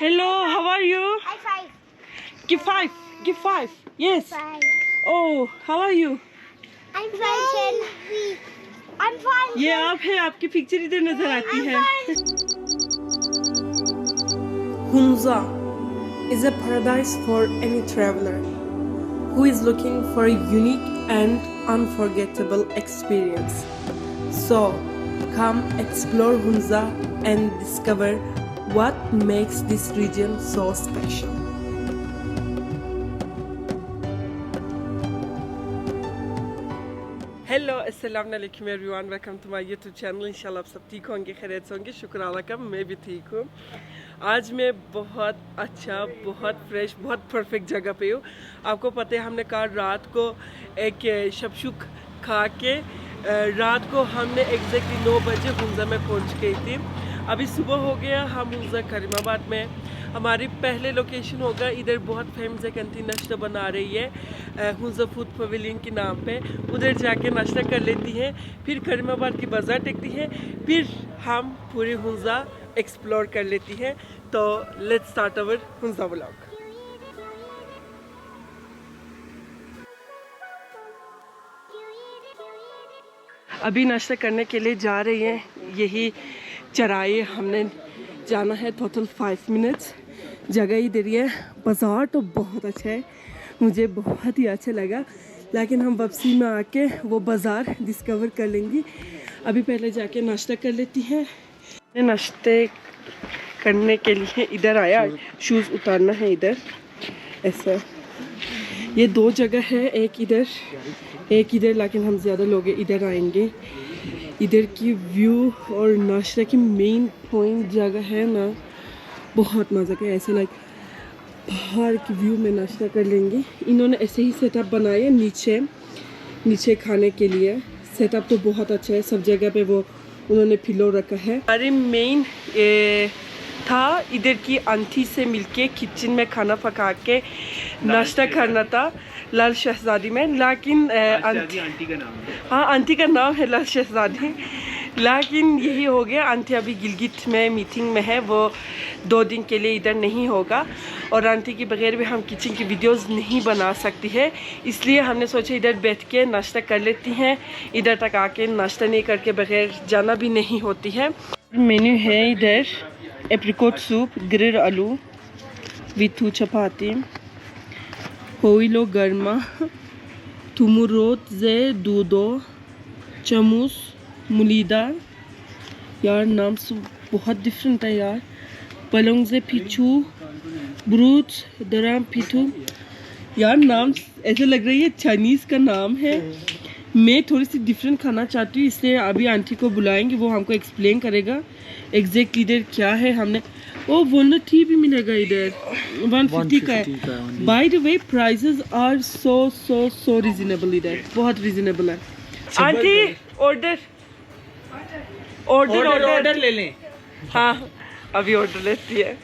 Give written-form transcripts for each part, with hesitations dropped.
Hello, how are you? High five. Give five. Give five. Yes. Five. Oh, how are you? I'm fine. I'm fine. ये आप है, आपकी picture इधर नजर आती है. Hunza is a paradise for any traveler who is looking for a unique and unforgettable experience. So, come explore Hunza and discover what makes this region so special. Hello अस्सलाम वालेकुम everyone, welcome to my YouTube channel. इंशाल्लाह आप सब ठीक होंगे, खैरियत से होंगे। शुक्र अल्लाह का, मैं भी ठीक हूँ। आज मैं बहुत अच्छा, बहुत फ्रेश, बहुत परफेक्ट जगह पे हूँ। आपको पता है हमने कहा रात को एक शबशुक खा के रात को हमने एग्जैक्टली 9 बजे हुंजा में पहुँच गई थी। अभी सुबह हो गया, हम हुंजा करीमाबाद में। हमारी पहले लोकेशन होगा इधर, बहुत फेमस एक आंटी नाश्ता बना रही है हुंजा फूड पवेलियन के नाम पे। उधर जाके नाश्ता कर लेती हैं, फिर करीमाबाद की बाज़ार देखती हैं, फिर हम पूरी हुंजा एक्सप्लोर कर लेती हैं। तो let's start our Hunza vlog. अभी नाश्ता करने के लिए जा रही हैं, यही चराए हमने जाना है। टोटल 5 मिनट्स जगह इधर ही है। बाज़ार तो बहुत अच्छा है, मुझे बहुत ही अच्छा लगा, लेकिन हम वापसी में आके वो बाज़ार डिस्कवर कर लेंगी। अभी पहले जाके नाश्ता कर लेती हैं। नाश्ते करने के लिए इधर आया, शूज़ उतारना है इधर। ऐसा ये 2 जगह है, एक इधर एक इधर, लेकिन हम ज़्यादा लोग इधर आएंगे। इधर की व्यू और नाश्ता की मेन पॉइंट जगह है ना, बहुत मज़ा का। ऐसे लाइक बाहर की व्यू में नाश्ता कर लेंगे। इन्होंने ऐसे ही सेटअप बनाया नीचे खाने के लिए। सेटअप तो बहुत अच्छा है, सब जगह पे वो उन्होंने पिलो रखा है। हमारी मेन था इधर की आंटी से मिलके किचन में खाना पका के नाश्ता करना था, लाल शहजादी में। लेकिन आंटी का नाम है, हाँ आंटी का नाम है लाल शहजादी, लेकिन यही हो गया। आंटी अभी गिलगित में मीटिंग में है, वो 2 दिन के लिए इधर नहीं होगा, और आंटी के बगैर भी हम किचन की वीडियोस नहीं बना सकती है। इसलिए हमने सोचा इधर बैठ के नाश्ता कर लेती हैं। इधर तक आके नाश्ता नहीं करके बगैर जाना भी नहीं होती है। मेन्यू है इधर एप्रिकॉट सूप, ग्रिल्ड आलू, विथू चपाती, होइलो गर्मा, तुमुरोत जे दूधो, चमूस मुलीदा। यार नाम सब बहुत डिफरेंट है यार। पलंग से पिछू, ब्रूच दराम पिथू। यार नाम ऐसे लग रही है चाइनीज़ का नाम है। मैं थोड़ी सी डिफरेंट खाना चाहती हूँ, इसलिए अभी आंटी को बुलाएंगे, वो हमको एक्सप्लेन करेगा एग्जैक्ट इधर क्या है। हमने ओ वॉलनट टी भी मिलेगा इधर, 150 का है। By the way prices are so reasonable इधर, बहुत रिजनेबल है। आंटी ऑर्डर ले लें। हाँ अभी ऑर्डर लेती है।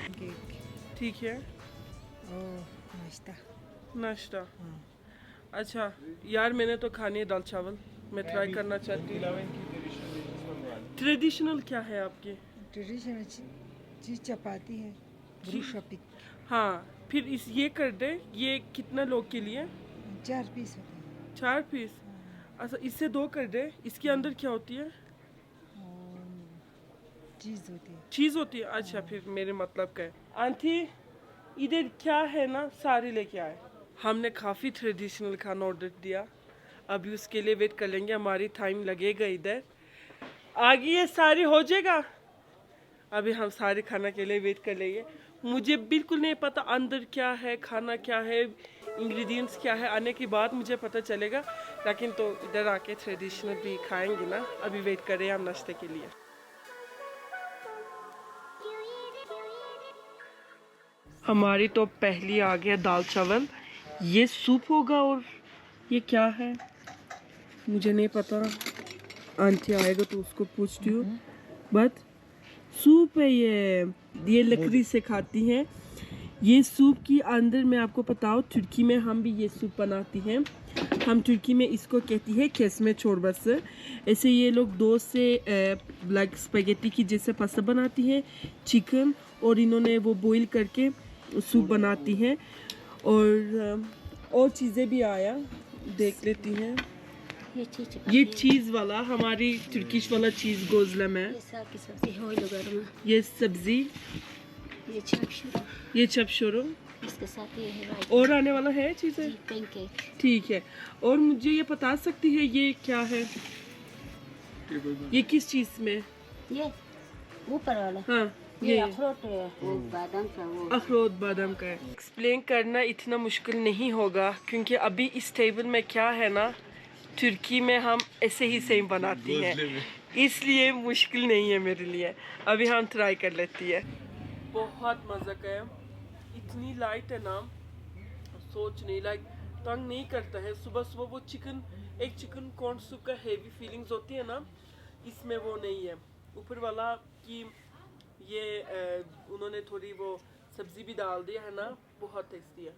ठीक है, नाश्ता। अच्छा यार, मैंने तो खानी है दाल चावल, मैं ट्राई करना चाहती हूँ। ट्रेडिशनल क्या है आपकी? ट्रेडिशनल चीज़ चपाती है, ब्रूशपिक। हाँ, फिर ये कर दे। ये कितना लोग के लिए? 4 पीस होते हैं। 4 पीस? अच्छा, इससे 2 कर दे। इसके अंदर क्या होती है? चीज़ होती है। चीज़ होती है? अच्छा, फिर मेरे मतलब का है। आंटी इधर क्या है ना, सारी लेके आए। हमने काफ़ी ट्रेडिशनल खाना ऑर्डर दिया, अभी उसके लिए वेट कर लेंगे। हमारी टाइम लगेगा इधर। आगे ये सारी हो जाएगा, अभी हम सारे खाना के लिए वेट कर लेंगे। मुझे बिल्कुल नहीं पता अंदर क्या है, खाना क्या है, इंग्रेडिएंट्स क्या है। आने के बाद मुझे पता चलेगा, लेकिन तो इधर आके ट्रेडिशनल भी खाएंगे ना। अभी वेट कर रहे हैं हम नाश्ते के लिए। हमारी तो पहली आ गया दाल चावल। ये सूप होगा, और ये क्या है मुझे नहीं पता। आंटी आएगा तो उसको पूछती हूँ। बट सूप है ये लकड़ी से खाती हैं। ये सूप की अंदर मैं आपको बताऊँ, तुर्की में हम भी ये सूप बनाती हैं। हम तुर्की में इसको कहती है केसमे चोरबası। ऐसे ये लोग 2 से लाइक स्पेगेटी की जैसे पास्ता बनाती हैं, चिकन और इन्होंने वो बॉईल करके सूप बनाती हैं। और चीज़ें भी आया, देख लेती हैं। ये चीज़ वाला हमारी तुर्किश वाला चीज़ गोज़लम है। ये सब्जी, ये चपशोरो, इसके साथ ये है और आने वाला है चीज़ें। पैनकेक। ठीक है, और मुझे ये बता सकती है ये क्या है? ये किस चीज़ में? ये ऊपर वाला हाँ, ये अखरोट है, वो बादाम का वो। अखरोट बादाम का है। एक्सप्लेन करना इतना मुश्किल नहीं होगा क्योंकि अभी इस टेबल में क्या है ना, तुर्की में हम ऐसे ही सेम बनाती हैं, इसलिए मुश्किल नहीं है मेरे लिए। अभी हम ट्राई कर लेती है। बहुत मज़ा का है, इतनी लाइट है ना, सोच नहीं, लाइक तंग नहीं करता है। सुबह सुबह वो चिकन कॉर्न सूप का हेवी फीलिंग्स होती है ना, इसमें वो नहीं है। ऊपर वाला कि ये उन्होंने थोड़ी वो सब्जी भी डाल दिया है ना, बहुत टेस्टी है।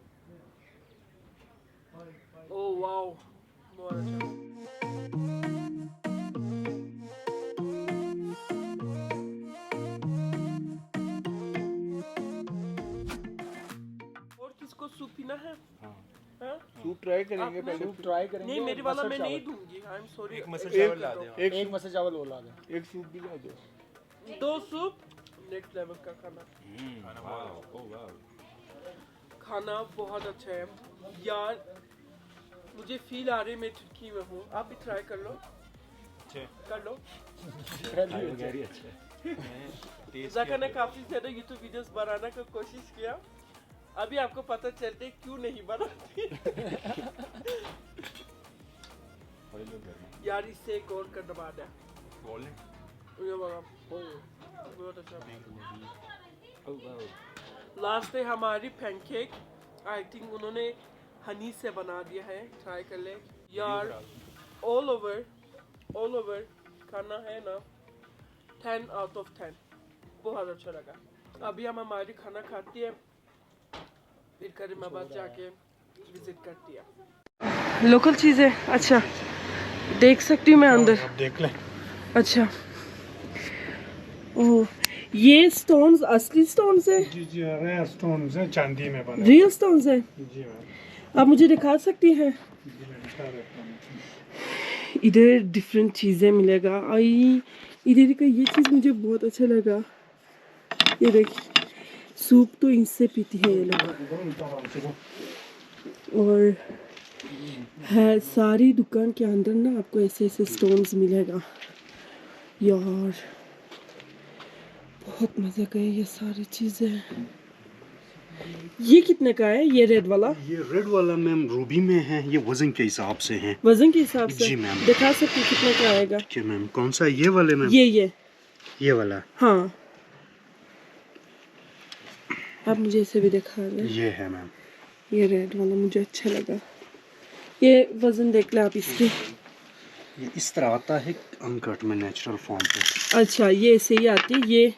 ओह वाओ, बहुत अच्छा। और किसको सूप पीना है? हाँ? सूप ट्राई करेंगे पहले। सूप ट्राई करेंगे। नहीं, मेरे वाला मैं नहीं दूंगी। I am sorry. एक मसाला चावल ला दो। एक मसाला चावल और ला दो। एक सूप भी ला दो। 2 सूप। नेक्स्ट लेवल का खाना। खाना बहुत अच्छा है यार, मुझे फील आ रही है मैं तुर्की में हूँ। आप भी ट्राई कर लो। कर लो। ज़का ने काफ़ी ज़्यादा यूट्यूब वीडियोस बनाने का कोशिश किया, अभी आपको पता चलते क्यों नहीं बनाती। यार इससे एक और करना बाद है। ये वाला बहुत अच्छा। लास्ट है हमारी पैनकेक, आई थिंक उन्होंने हनी से बना दिया है। ट्राई कर ले यार। ऑल ओवर खाना है ना 10 आउट ऑफ 10, बहुत अच्छा लगा। अभी हम हमारी खाना खाती है, फिर करीमाबाद जाके विजिट करती है। लोकल चीज़ है। अच्छा, देख सकती हूँ मैं अंदर? आप देख लें। अच्छा, ओह, ये स्टोन्स असली स्टोन्स है? जी जी, रेयर स्टोन्स हैं, चांदी में बने। रियल स्टोन्स है? जी मैम। आप मुझे दिखा सकती हैं? जी मैं दिखा देता हूँ। इधर डिफरेंट चीज़ें मिलेगा। आई इधर का ये चीज़ मुझे बहुत अच्छा लगा। ये देखिए, सूप तो इनसे पीती है ये लोग। और है सारी दुकान के अंदर ना आपको ऐसे ऐसे स्टोन्स मिलेगा यार, बहुत मज़े का है ये सारी चीज़ें। ये कितने का है ये रेड वाला? ये रेड वाला मैम रूबी में है, ये वजन के हिसाब से है। वजन के हिसाब से? जी मैम। दिखा सकती कितने का आएगा? जी मैम। कौन सा ये वाले मैम? ये वाला। हाँ, आप मुझे इसे भी दिखा दें। ये है मैम। ये रेड वाला मुझे अच्छा लगा। ये वजन देख ले आप इसकी। ये इस तरह आता है अनकट में, नेचुरल फॉर्म पे। अच्छा, ये ऐसे ही आती है। ये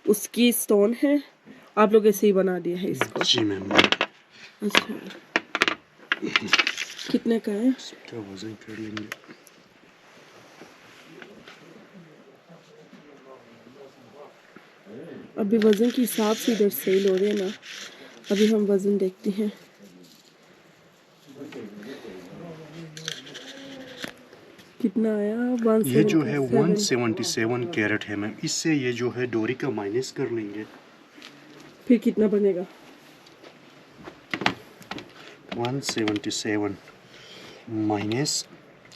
उसकी स्टोन है, आप लोग ऐसे ही बना दिया है इसको? जी मैम। अच्छा, कितने का है? इसका वजन कर लेंगे। अभी वजन के हिसाब से इधर सेल हो रहे हैं ना, अभी हम वजन देखते हैं। कितना आया? ये जो है 177 कैरेट है मैम। इससे ये जो है डोरी का माइनस कर लेंगे। फिर कितना बनेगा? 177 माइनस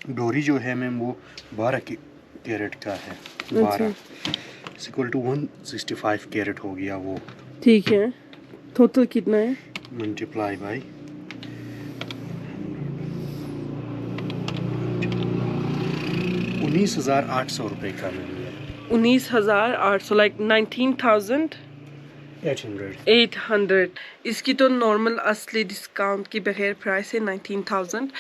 डोरी जो है मैम वो 12 कैरेट का है। 12 इक्वल टू 165 कैरेट हो गया वो। ठीक है, टोटल कितना है? मल्टीप्लाई बाई 19,800 रुपये का मिल गया। 19,800, लाइक 19,800। इसकी तो नॉर्मल असली डिस्काउंट की बगैर प्राइस है 19,000,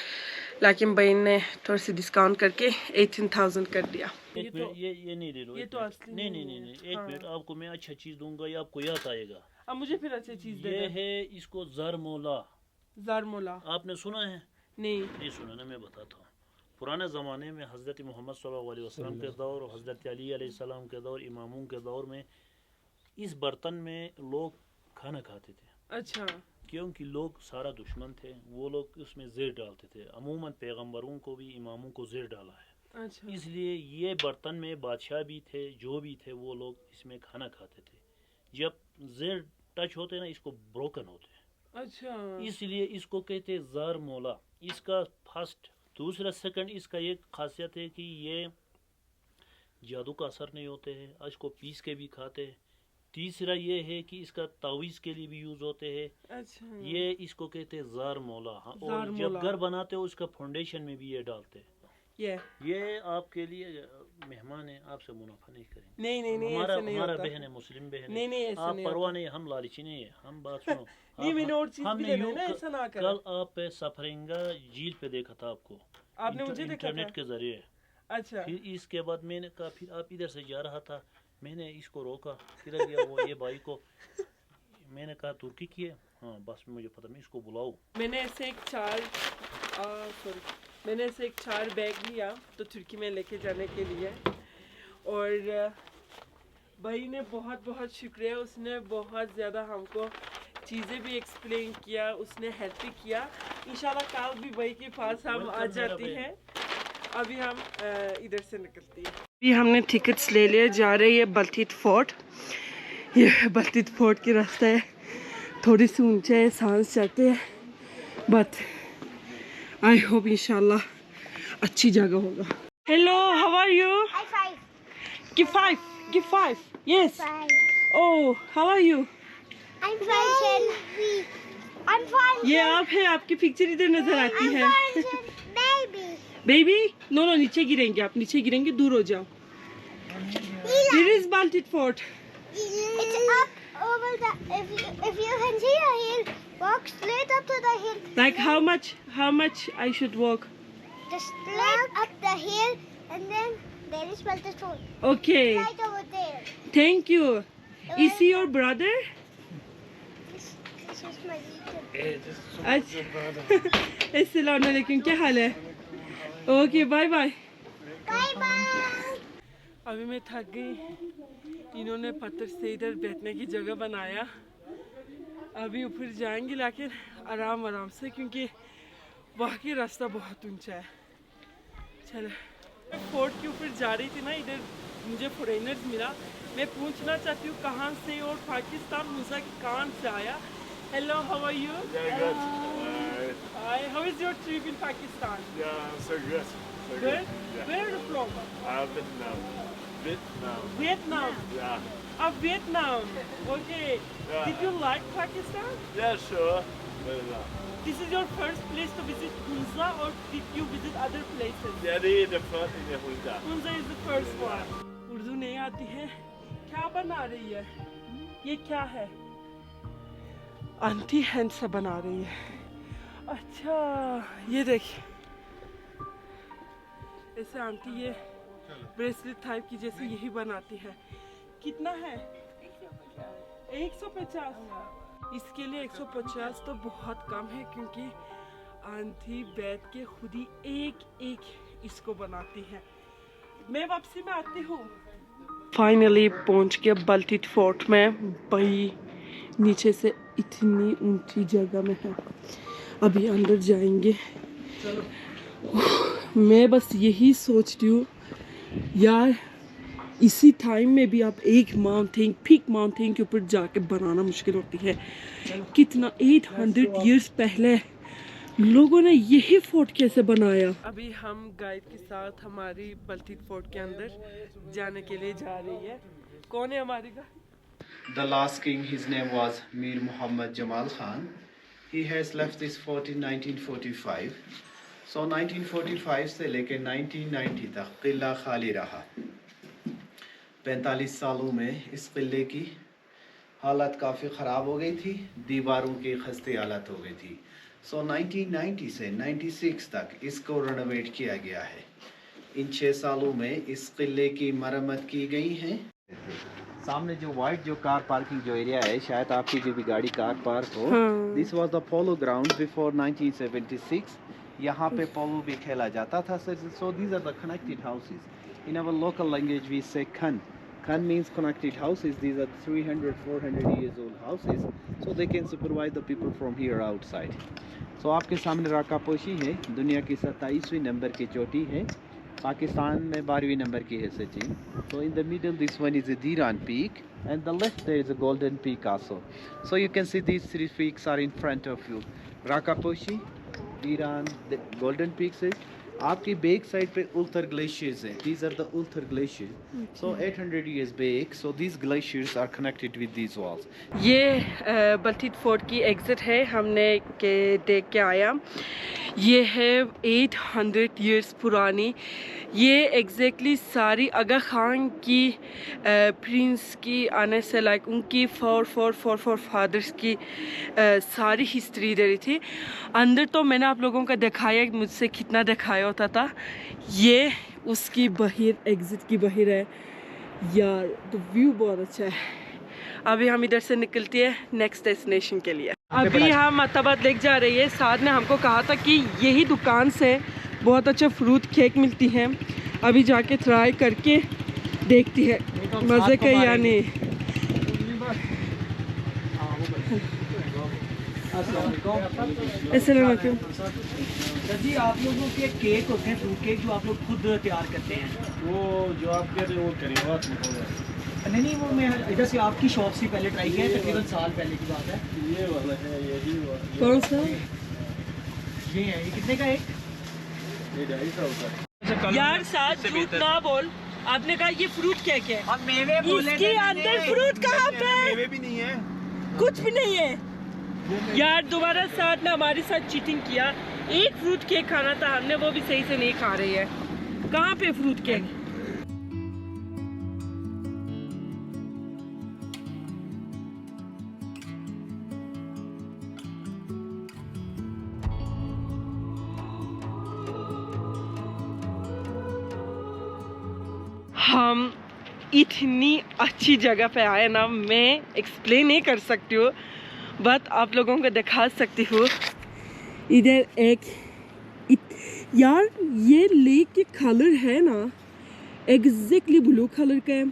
लेकिन बहन ने थोड़ा सी डिस्काउंट करके 18,000 कर दिया। एक मिनट, ये नहीं ले लो। ये तो असली नहीं नहीं नहीं है। नहीं, एक हाँ। मिनट, आपको मैं अच्छा चीज दूंगा, ये आपको याद आएगा। अब मुझे फिर अच्छी चीज दे ये है, इसको ज़रमोला। ज़रमोला? आपने सुना है? नहीं सुना ना, मैं बताता हूँ। पुराने ज़माने में हज़रत मोहम्मद सल्लल्लाहु अलैहि वसल्लम के दौर और हज़रत अली अलैहिस्सलाम के दौर, इमामों के दौर में इस बर्तन में लोग खाना खाते थे, अच्छा क्योंकि लोग सारा दुश्मन थे, वो लोग उसमें ज़ेर डालते थे। अमूमन पैगंबरों को भी, इमामों को ज़ेर डाला है, अच्छा इसलिए ये बर्तन में बादशाह भी थे, जो भी थे वो लोग इसमें खाना खाते थे। जब ज़ेर टच होते ना, इसको ब्रोकन होते हैं, अच्छा इसलिए इसको कहते हैं ज़ार मौला। इसका फर्स्ट, दूसरा, सेकंड इसका ये खासियत है कि ये जादू का असर नहीं होते हैं, इसको पीस के भी खाते हैं। तीसरा ये है कि इसका तावीज़ के लिए भी यूज़ होते हैं। अच्छा ये इसको कहते हैं ज़ार मौला। हाँ, ज़ार और जब मौला। घर बनाते हो उसका फाउंडेशन में भी ये डालते हैं। ये आपके लिए मेहमान है, आपसे मुनाफा नहीं करेंगे। नहीं नहीं नहीं हमारा ऐसा नहीं हमारा होता। बहन है, मुस्लिम बहन है। नहीं नहीं ऐसा आप नहीं परवाह होता। नहीं, हम लालची नहीं है। हम बात सुनो। नहीं मैंने और चीज भी हमने लेना है यूं ना, ऐसा ना करें। कल आप सफरिंगा झील पे देखा था आपको, आपने मुझे देखा इंटरनेट था? के जरिए। अच्छा फिर इसके बाद मैंने कहा, फिर आप इधर से जा रहा था, मैंने इसको रोका, फिर दिया वो ये भाई को। मैंने कहा तुर्की की है, हाँ बस मुझे पता नहीं, इसको बुलाओ। मैंने ऐसे एक चार बैग लिया तो तुर्की में लेके जाने के लिए, और भाई ने बहुत बहुत शुक्रिया, उसने बहुत ज़्यादा हमको चीज़ें भी एक्सप्लेन किया, उसने हेल्प भी किया। इंशाल्लाह कल भी भाई के पास हम आ जाते हैं। अभी हम इधर से निकलते हैं। अभी हमने टिकट्स ले लिए, जा रहे हैं बल्तीत फोर्ट। ये बल्तीत फोर्ट की रास्ता है, थोड़ी सी ऊंचा है, सांस चढ़ते हैं, बट आई होप इंशाल्लाह अच्छी जगह होगा। Hello, how are you? Give five. Yes. Oh, how are you? I'm fine. I'm fine. ये आप है, आपकी पिक्चर इधर नजर आती है। Baby. बेबी, नो नीचे गिरेंगे आप, नीचे गिरेंगे, दूर हो जाओ। This is Baltit Fort. It's up over the. If you can see a hill, walk straight up to the hill. Like how much I should walk? Just straight up the hill, and then there is Baltic Fort. Okay. Right over there. Thank you. Is he your brother? This is my little. अच्छा। अस्सलाम वालेकुम, क्या हाल है? Okay bye bye. Bye bye. अभी मैं थक गई, इन्होंने पत्थर से इधर बैठने की जगह बनाया। अभी ऊपर जाएंगे लेकिन आराम आराम से, क्योंकि वहाँ की रास्ता बहुत ऊंचा है। चलो, फोर्ट के ऊपर जा रही थी ना, इधर मुझे फॉरेनर्स मिला। मैं पूछना चाहती हूँ कहाँ से, और पाकिस्तान मुझे कहाँ से आया। Hello, how are you? Hi, how is your trip in Pakistan? Yeah, so good. So Good? Where are you from? Vietnam. Vietnam. Yeah. Vietnam. Okay. Yeah. Did you like Pakistan? Yeah, sure. But, This is your first place to visit Hunza, or did you visit other places? yeah, the front in the Hunza. Hunza is the first one. Urdu नहीं आती है, क्या बना रही है? ये क्या है? आंटी हैंड से बना रही है। अच्छा, ये देखिए, ऐसे आंटी ये ब्रेसलेट टाइप की जैसे यही बनाती है। कितना है? 150। इसके लिए 150 तो बहुत कम है, क्योंकि आंटी बैठ के खुद ही एक एक इसको बनाती है। मैं वापसी में आती हूँ। फाइनली पहुँच गया बल्तीत फोर्ट में। भाई नीचे से इतनी ऊंची जगह में है, अभी अंदर जाएंगे। मैं बस यही सोचती हूँ यार, इसी टाइम में भी आप एक माउंटेन, पीक माउंटेन के ऊपर जाके बनाना मुश्किल होती है। कितना 800 इयर्स पहले लोगों ने यही फोर्ट कैसे बनाया। अभी हम गाइड के साथ हमारी बल्तीत फोर्ट के अंदर जाने के लिए जा रही है। कौन है हमारी guide? The last king, his name was Mir Muhammad Jamal Khan. He has left this fort in 1945. So 1945 से लेकर 1990 तक किला खाली रहा। 45 सालों में इस किले की हालत काफ़ी ख़राब हो गई थी, दीवारों की खस्ती हालत हो गई थी। So 1990 से 96 तक इसको रेनोवेट किया गया है। इन 6 सालों में इस किले की मरम्मत की गई है। सामने जो वाइट जो कार पार्किंग जो एरिया है, शायद आपकी जो भी गाड़ी कार पार्क हो, this was the polo ground before 1976। यहाँ पे पोलो भी खेला जाता था। So these are the connected houses. In our local language we say खन। Khan means connected houses. These are 300, 400 years old houses. So they can supervise the people from here outside. So आपके सामने राका पोशी है, दुनिया की 27वीं number की चोटी है, पाकिस्तान में 12वीं नंबर की है Sachin. So in the middle this one is a Diran peak and the left there is a Golden Peak also. So you can see these three peaks are in front of you. Raka Poshi, Diran, the Golden Peaks is. आपकी back side पे Ulthar glaciers है. These are the Ulthar glaciers. So 800 years back. So these glaciers are connected with these walls. ये बल्टीट fort की exit है, हमने के देख के आया. ये है 800 इयर्स पुरानी. ये एग्जैक्टली सारी आगा ख़ान की प्रिंस की आने से लाइक उनकी फोर फादर्स की सारी हिस्ट्री दे रही थी. अंदर तो मैंने आप लोगों का दिखाया, मुझसे कितना दिखाया होता था. ये उसकी बहिर, एग्ज़िट की बहिर है यार. तो व्यू बहुत अच्छा है. अभी हम इधर से निकलती है नेक्स्ट डेस्टिनेशन के लिए. अभी हम अत्ताबाद लेक जा रही है. साथ ने हमको कहा था कि यही दुकान से बहुत अच्छा फ्रूट केक मिलती है. अभी जाके ट्राई करके देखती है मज़े का या नहीं. अस्सलाम वालेकुम. जी आप लोगों के केक होते हैं, फ्रूट केक जो आप लोग खुद तैयार करते हैं, वो जो आप कह रहे हो वो करीबात में होगा. नहीं वो मैं इधर से आपकी शॉप से पहले ट्राई किया है, तकरीबन साल पहले की बात है. ये वाला है, यही वाला. कौन सा? ये है. ये कितने का एक? ये 250 का है. यार साथ झूठ ना बोल. आपने कहा ये फ्रूट केक है. अब मेवे बोले इसके अंदर फ्रूट कहाँ पे? मेवे भी नहीं है, कुछ भी नहीं है. यार दोबारा साथ ने हमारे साथ चीटिंग किया. एक फ्रूट केक खाना था हमने, वो भी सही से नहीं खा रही है. कहाँ पे फ्रूट केक? हम इतनी अच्छी जगह पे आए ना, मैं एक्सप्लेन नहीं कर सकती हूँ, बट आप लोगों को दिखा सकती हूँ. इधर यार ये लेक के कलर है ना एग्जैक्टली ब्लू कलर का है.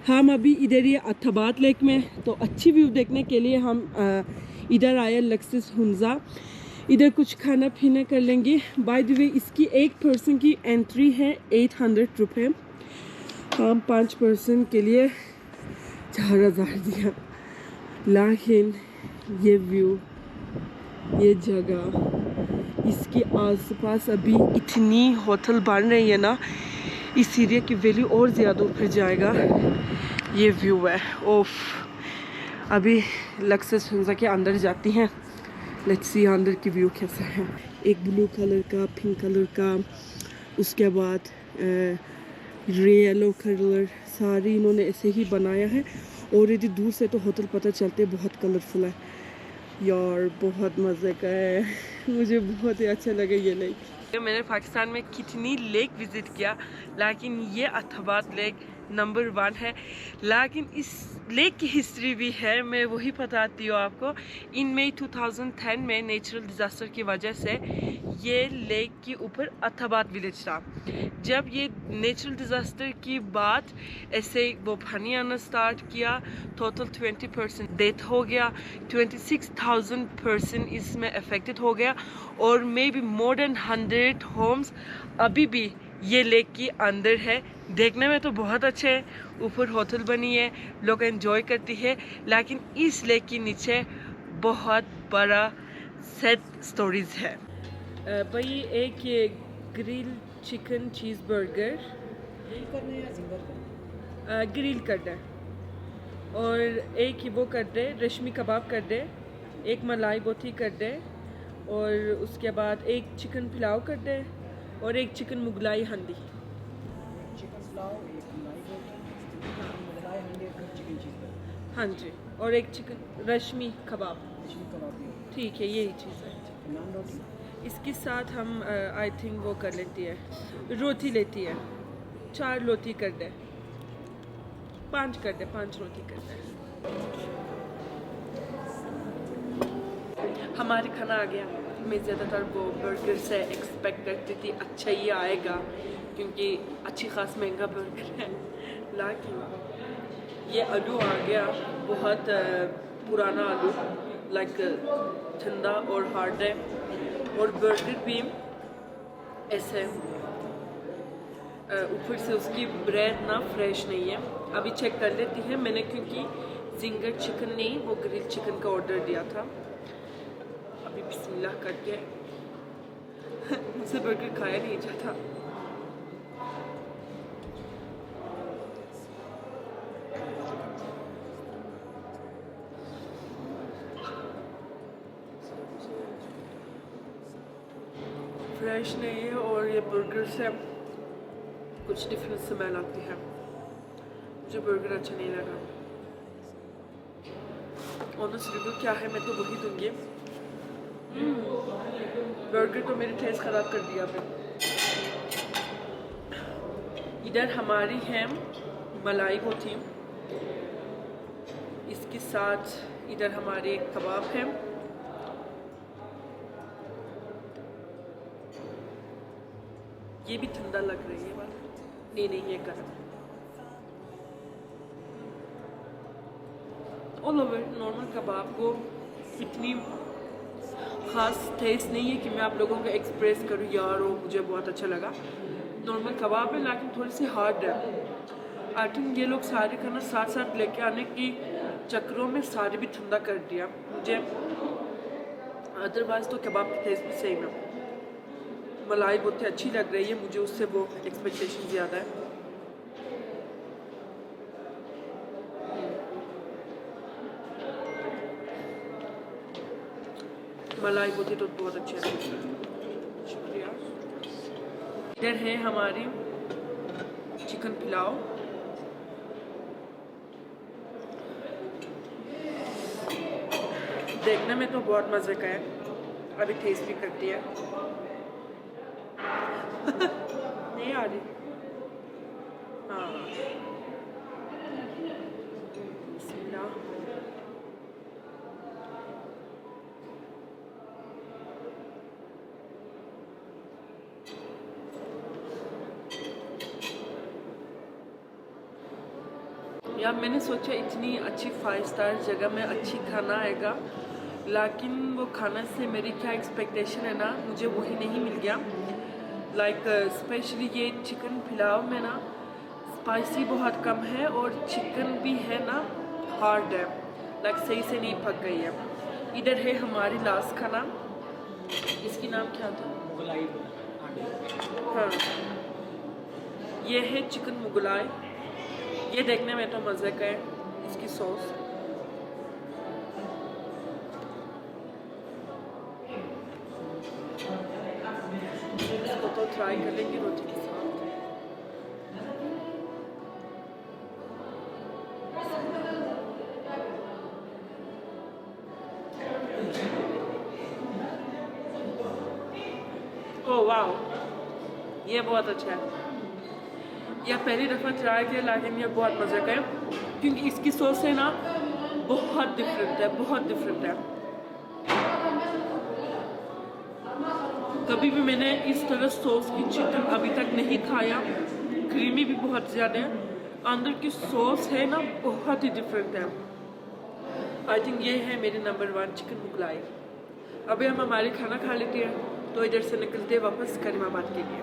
हम अभी इधर ये अत्ताबाद लेक में, तो अच्छी व्यू देखने के लिए हम इधर आए लक्सिस हुंजा. इधर कुछ खाना पीना कर लेंगे. बाय द वे इसकी एक पर्सन की एंट्री है 800 रुपये. हम 5 पर्सन के लिए 4000 दिया. लेकिन ये व्यू, ये जगह, इसके आसपास अभी इतनी होटल बन रही है ना, इस एरिया की वैल्यू और ज़्यादा ऊपर जाएगा. ये व्यू है. ओफ. अभी लक्सिस हुंजा के अंदर जाती हैं. लेट्स सी अंदर की व्यू कैसा है. एक ब्लू कलर का, पिंक कलर का, उसके बाद येलो कलर, सारी इन्होंने ऐसे ही बनाया है. और यदि दूर से तो होटल पता चलते बहुत कलरफुल है. यार बहुत मज़े का है. मुझे बहुत ही अच्छा लगा ये लेक. मैंने पाकिस्तान में कितनी लेक विज़िट किया, लेकिन ये अत्ताबाद लेक नंबर 1 है. लेकिन इस लेक की हिस्ट्री भी है, मैं वही बताती हूँ आपको. इन मई 2010 में नेचुरल डिज़ास्टर की वजह से ये लेक के ऊपर अत्ताबाद विलेज था. जब ये नेचुरल डिज़ास्टर की बात ऐसे वो पानी आना स्टार्ट किया, टोटल 20% डेथ हो गया, 26,000 पर्सन इसमें अफेक्टेड हो गया. और maybe more than 100 homes अभी भी ये लेक के अंदर है. देखने में तो बहुत अच्छे है, ऊपर होटल बनी है, लोग एंजॉय करती है. लेकिन इस लेक के नीचे बहुत बड़ा सैड स्टोरीज है. भाई एक ये grill chicken cheese burger grill कर दे, और एक ही वो कर दे रेशमी कबाब कर दे, एक मलाई बोटी कर दे, और उसके बाद एक चिकन पुलाव कर दे, और एक चिकन मुगलाई हंडी. हाँ जी, और एक चिकन रश्मी कबाब. ठीक है, यही चीज़ है. इसके साथ हम आई थिंक वो कर लेती है, रोटी लेती है. 4 रोटी कर दे, 5 कर दे, 5 रोटी कर दे. हमारे खाना आ गया. मैं ज़्यादातर वो बर्गर से एक्सपेक्ट करती थी अच्छा ही आएगा, क्योंकि अच्छी खास महंगा बर्गर है. लेकिन ये आलू आ गया, बहुत पुराना आलू, लाइक ठंडा और हार्ड है। और बर्गर भी ऐसे ऊपर से उसकी ब्रेड ना फ्रेश नहीं है। अभी चेक कर लेती है मैंने, क्योंकि जिंगर चिकन नहीं, वो ग्रिल चिकन का ऑर्डर दिया था। अभी बिस्मिल्लाह करके मुझसे बर्गर खाया नहीं जाता। फ्रेश नहीं है और ये बर्गर से कुछ डिफरेंट स्मेल आती है। मुझे बर्गर अच्छा नहीं लगा। ऑनेस्ट रिव्यू क्या है मैं तो वही दूंगी। बर्गर तो मेरे टेस्ट ख़राब कर दिया फिर। इधर हमारी है मलाई होती, इसके साथ इधर हमारे कबाब है। ये भी ठंडा लग रही है बात, नहीं ये गर्म। ऑल ओवर नॉर्मल कबाब को इतनी ख़ास टेस्ट नहीं है कि मैं आप लोगों को एक्सप्रेस करूँ यार वो मुझे बहुत अच्छा लगा। नॉर्मल कबाब है लेकिन थोड़ी सी हार्ड है। आई थिंक ये लोग सारे खाना साथ साथ लेके आने की चक्करों में सारे भी ठंडा कर दिया मुझे। अदरवाइज़ तो कबाब की टेस्ट भी सेम है। मलाई बहुत ही अच्छी लग रही है मुझे, उससे वो एक्सपेक्टेशन ज़्यादा है। मलाई होती तो बहुत अच्छी है। शुक्रिया। इधर है हमारी चिकन पुलाव। देखने में तो बहुत मज़े का है, अभी टेस्ट भी करती है। नहीं आ रही। हाँ बिस्मिल्लाह। यार मैंने सोचा इतनी अच्छी 5 स्टार जगह में अच्छी खाना आएगा, लेकिन वो खाना से मेरी क्या एक्सपेक्टेशन है ना, मुझे वही नहीं मिल गया। लाइक स्पेशली ये चिकन पुलाव में ना स्पाइसी बहुत कम है और चिकन भी है ना हार्ड है, लाइक सही से नहीं पक गई है। इधर है हमारी लास्ट खाना, इसकी नाम क्या था? हाँ ये है चिकन मुगलाई। ये देखने में तो मज़े का है। इसकी सॉस इसको तो ट्राई कर लेंगे रोटी के साथ। ओह वाह, ये बहुत अच्छा है। यह पहली दफ़ा ट्राई किया लेकिन ये बहुत मज़े का है, क्योंकि इसकी सॉस है ना बहुत डिफरेंट है, बहुत डिफरेंट है। कभी भी मैंने इस तरह सॉस की चिकन अभी तक नहीं खाया। क्रीमी भी बहुत ज़्यादा है, अंदर की सॉस है ना बहुत ही डिफरेंट है। आई थिंक ये है मेरे नंबर 1 चिकन मुगलाई। अभी हम हमारी खाना खा लेते हैं तो इधर से निकलते हैं वापस करीमाबाद के लिए।